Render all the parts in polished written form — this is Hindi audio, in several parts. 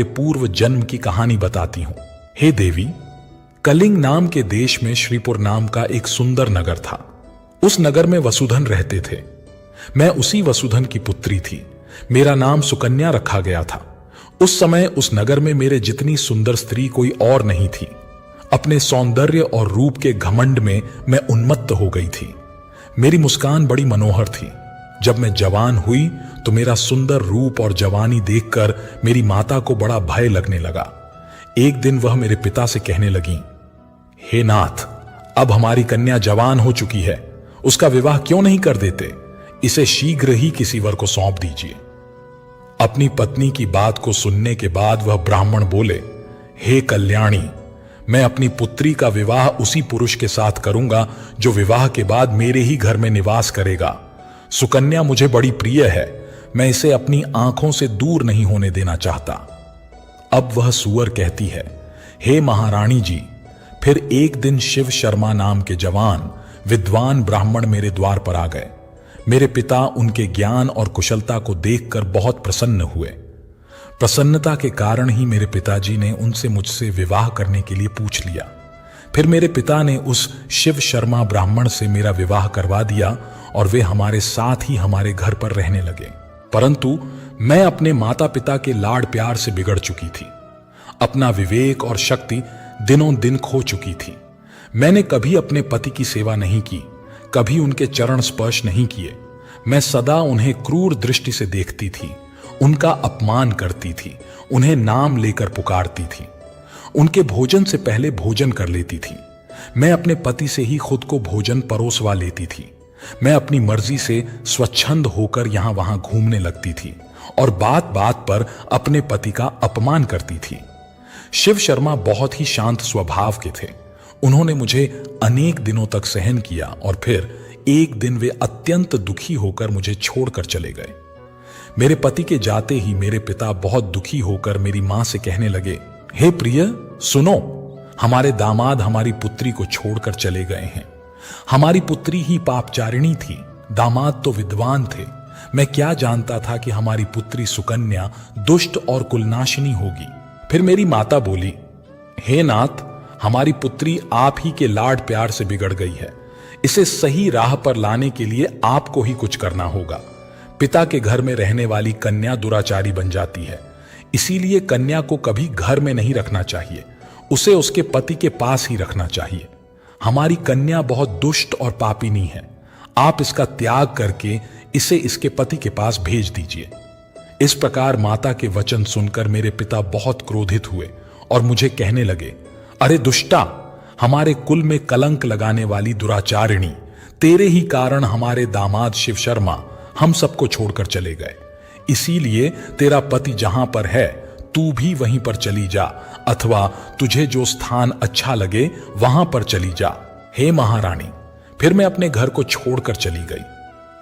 पूर्व जन्म की कहानी बताती हूं। हे देवी, कलिंग नाम के देश में श्रीपुर नाम का एक सुंदर नगर था। उस नगर में वसुधन रहते थे। मैं उसी वसुधन की पुत्री थी। मेरा नाम सुकन्या रखा गया था। उस समय उस नगर में मेरे जितनी सुंदर स्त्री कोई और नहीं थी। अपने सौंदर्य और रूप के घमंड में मैं उन्मत्त हो गई थी। मेरी मुस्कान बड़ी मनोहर थी। जब मैं जवान हुई तो मेरा सुंदर रूप और जवानी देखकर मेरी माता को बड़ा भय लगने लगा। एक दिन वह मेरे पिता से कहने लगी, हे नाथ, अब हमारी कन्या जवान हो चुकी है, उसका विवाह क्यों नहीं कर देते? इसे शीघ्र ही किसी वर को सौंप दीजिए। अपनी पत्नी की बात को सुनने के बाद वह ब्राह्मण बोले, हे कल्याणी, मैं अपनी पुत्री का विवाह उसी पुरुष के साथ करूंगा जो विवाह के बाद मेरे ही घर में निवास करेगा। सुकन्या मुझे बड़ी प्रिय है, मैं इसे अपनी आंखों से दूर नहीं होने देना चाहता। अब वह सूअर कहती है, हे महारानी जी, फिर एक दिन शिव शर्मा नाम के जवान विद्वान ब्राह्मण मेरे द्वार पर आ गए। मेरे पिता उनके ज्ञान और कुशलता को देखकर बहुत प्रसन्न हुए। प्रसन्नता के कारण ही मेरे पिताजी ने उनसे मुझसे विवाह करने के लिए पूछ लिया। फिर मेरे पिता ने उस शिव शर्मा ब्राह्मण से मेरा विवाह करवा दिया और वे हमारे साथ ही हमारे घर पर रहने लगे। परंतु मैं अपने माता पिता के लाड प्यार से बिगड़ चुकी थी। अपना विवेक और शक्ति दिनों दिन खो चुकी थी। मैंने कभी अपने पति की सेवा नहीं की, कभी उनके चरण स्पर्श नहीं किए। मैं सदा उन्हें क्रूर दृष्टि से देखती थी, उनका अपमान करती थी, उन्हें नाम लेकर पुकारती थी, उनके भोजन से पहले भोजन कर लेती थी। मैं अपने पति से ही खुद को भोजन परोसवा लेती थी। मैं अपनी मर्जी से स्वच्छंद होकर यहां वहां घूमने लगती थी और बात बात पर अपने पति का अपमान करती थी। शिव शर्मा बहुत ही शांत स्वभाव के थे। उन्होंने मुझे अनेक दिनों तक सहन किया और फिर एक दिन वे अत्यंत दुखी होकर मुझे छोड़कर चले गए। मेरे पति के जाते ही मेरे पिता बहुत दुखी होकर मेरी मां से कहने लगे, हे प्रिय, सुनो, हमारे दामाद हमारी पुत्री को छोड़कर चले गए हैं। हमारी पुत्री ही पापचारिणी थी, दामाद तो विद्वान थे। मैं क्या जानता था कि हमारी पुत्री सुकन्या दुष्ट और कुलनाशिनी होगी। फिर मेरी माता बोली, हे नाथ, हमारी पुत्री आप ही के लाड प्यार से बिगड़ गई है। इसे सही राह पर लाने के लिए आपको ही कुछ करना होगा। पिता के घर में रहने वाली कन्या दुराचारी बन जाती है, इसीलिए कन्या को कभी घर में नहीं रखना चाहिए, उसे उसके पति के पास ही रखना चाहिए। हमारी कन्या बहुत दुष्ट और पापिनी है। आप इसका त्याग करके इसे इसके पति के पास भेज दीजिए। इस प्रकार माता के वचन सुनकर मेरे पिता बहुत क्रोधित हुए और मुझे कहने लगे, अरे दुष्टा, हमारे कुल में कलंक लगाने वाली दुराचारिणी, तेरे ही कारण हमारे दामाद शिव शर्मा हम सबको छोड़कर चले गए। इसीलिए तेरा पति जहां पर है तू भी वहीं पर चली जा, अथवा तुझे जो स्थान अच्छा लगे वहां पर चली जा। हे महारानी, फिर मैं अपने घर को छोड़कर चली गई।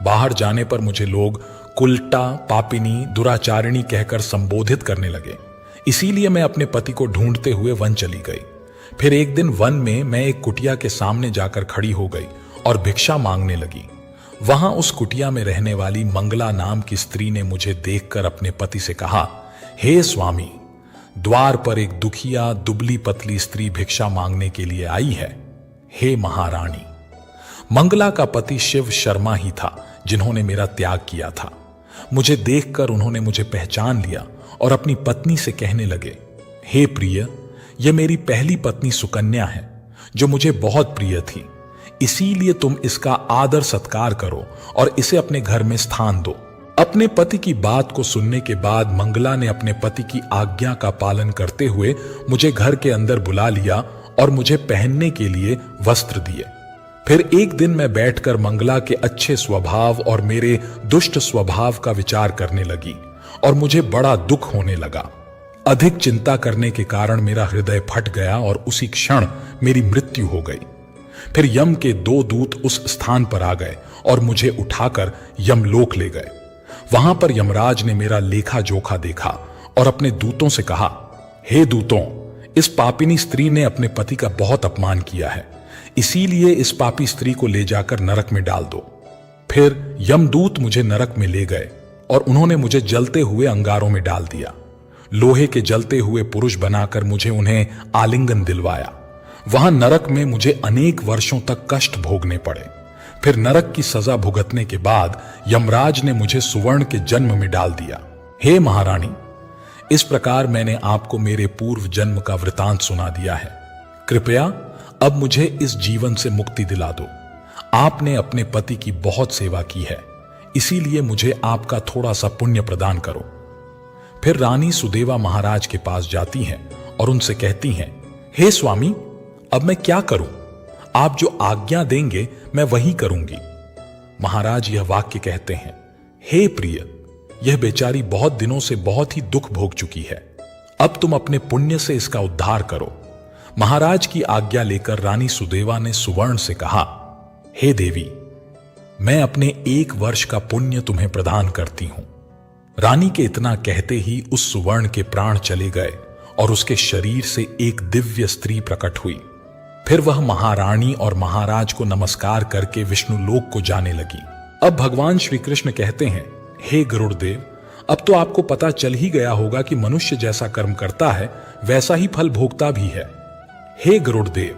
बाहर जाने पर मुझे लोग कुलटा, पापिनी, दुराचारिणी कहकर संबोधित करने लगे। इसीलिए मैं अपने पति को ढूंढते हुए वन चली गई। फिर एक दिन वन में मैं एक कुटिया के सामने जाकर खड़ी हो गई और भिक्षा मांगने लगी। वहां उस कुटिया में रहने वाली मंगला नाम की स्त्री ने मुझे देखकर अपने पति से कहा, हे स्वामी, द्वार पर एक दुखिया दुबली पतली स्त्री भिक्षा मांगने के लिए आई है। हे महारानी, मंगला का पति शिव शर्मा ही था जिन्होंने मेरा त्याग किया था। मुझे देखकर उन्होंने मुझे पहचान लिया और अपनी पत्नी से कहने लगे, हे प्रिय, यह मेरी पहली पत्नी सुकन्या है जो मुझे बहुत प्रिय थी। इसीलिए तुम इसका आदर सत्कार करो और इसे अपने घर में स्थान दो। अपने पति की बात को सुनने के बाद मंगला ने अपने पति की आज्ञा का पालन करते हुए मुझे घर के अंदर बुला लिया और मुझे पहनने के लिए वस्त्र दिए। फिर एक दिन मैं बैठकर मंगला के अच्छे स्वभाव और मेरे दुष्ट स्वभाव का विचार करने लगी और मुझे बड़ा दुख होने लगा। अधिक चिंता करने के कारण मेरा हृदय फट गया और उसी क्षण मेरी मृत्यु हो गई। फिर यम के 2 दूत उस स्थान पर आ गए और मुझे उठाकर यमलोक ले गए। वहां पर यमराज ने मेरा लेखा जोखा देखा और अपने दूतों से कहा, हे दूतों, इस पापिनी स्त्री ने अपने पति का बहुत अपमान किया है, इसीलिए इस पापी स्त्री को ले जाकर नरक में डाल दो। फिर यमदूत मुझे नरक में ले गए और उन्होंने मुझे जलते हुए अंगारों में डाल दिया। लोहे के जलते हुए पुरुष बनाकर मुझे उन्हें आलिंगन दिलवाया। वहां नरक में मुझे अनेक वर्षों तक कष्ट भोगने पड़े। फिर नरक की सजा भुगतने के बाद यमराज ने मुझे सुवर्ण के जन्म में डाल दिया। हे महारानी, इस प्रकार मैंने आपको मेरे पूर्व जन्म का वृतांत सुना दिया है। कृपया अब मुझे इस जीवन से मुक्ति दिला दो। आपने अपने पति की बहुत सेवा की है, इसीलिए मुझे आपका थोड़ा सा पुण्य प्रदान करो। फिर रानी सुदेवा महाराज के पास जाती हैं और उनसे कहती हैं, हे स्वामी, अब मैं क्या करूं? आप जो आज्ञा देंगे मैं वही करूंगी। महाराज यह वाक्य कहते हैं, हे प्रिय, यह बेचारी बहुत दिनों से बहुत ही दुख भोग चुकी है। अब तुम अपने पुण्य से इसका उद्धार करो। महाराज की आज्ञा लेकर रानी सुदेवा ने सुवर्ण से कहा, हे देवी, मैं अपने 1 वर्ष का पुण्य तुम्हें प्रदान करती हूं। रानी के इतना कहते ही उस सुवर्ण के प्राण चले गए और उसके शरीर से एक दिव्य स्त्री प्रकट हुई। फिर वह महारानी और महाराज को नमस्कार करके विष्णु लोक को जाने लगी। अब भगवान श्री कृष्ण कहते हैं, हे गरुड़देव, अब तो आपको पता चल ही गया होगा कि मनुष्य जैसा कर्म करता है वैसा ही फल भोगता भी है। हे गरुड़देव,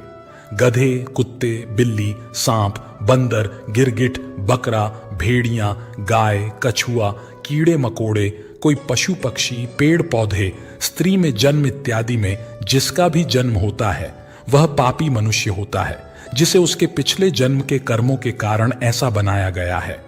गधे, कुत्ते, बिल्ली, सांप, बंदर, गिरगिट, बकरा, भेड़ियां, गाय, कछुआ, कीड़े मकोड़े, कोई पशु पक्षी, पेड़ पौधे, स्त्री में जन्म इत्यादि में जिसका भी जन्म होता है वह पापी मनुष्य होता है, जिसे उसके पिछले जन्म के कर्मों के कारण ऐसा बनाया गया है।